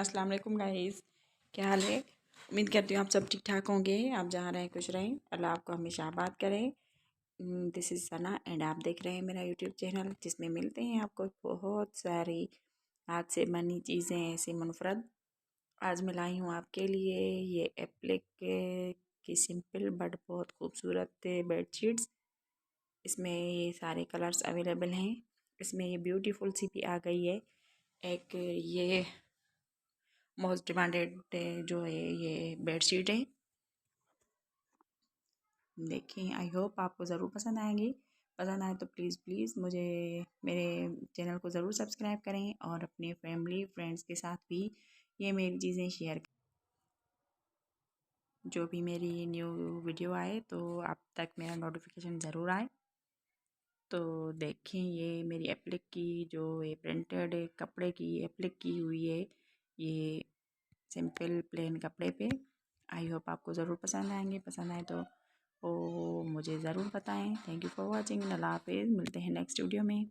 अस्सलाम वालेकुम गाइस, क्या हाल है। उम्मीद करती हूँ आप सब ठीक ठाक होंगे। आप जहाँ रहें खुश रहें, अल्लाह आपको हमेशा आबाद करें। दिस इज़ सना एंड आप देख रहे हैं मेरा यूट्यूब चैनल, जिसमें मिलते हैं आपको बहुत सारी हाथ से बनी चीज़ें ऐसी मुनफरद। आज मैं लाई हूँ आपके लिए ये एप्लिक की सिंपल बट बहुत खूबसूरत बेडशीट्स। इसमें ये सारे कलर्स अवेलेबल हैं। इसमें ये ब्यूटीफुल सी भी आ गई है। एक ये मोस्ट डिमांडेड जो है ये बेडशीट है। देखें, आई होप आपको ज़रूर पसंद आएंगी। पसंद आए तो प्लीज़ प्लीज़ मुझे मेरे चैनल को ज़रूर सब्सक्राइब करें और अपने फैमिली फ्रेंड्स के साथ भी ये मेरी चीज़ें शेयर करें। जो भी मेरी न्यू वीडियो आए तो आप तक मेरा नोटिफिकेशन ज़रूर आए। तो देखें, ये मेरी एप्लिक की जो ये प्रिंटेड कपड़े की एप्लिक की हुई है, ये सिंपल प्लेन कपड़े पे। आई होप आपको ज़रूर पसंद आएंगे। पसंद आए तो मुझे ज़रूर बताएं। Thank you for watching. अल्लाह हाफिज़, मिलते हैं नेक्स्ट वीडियो में।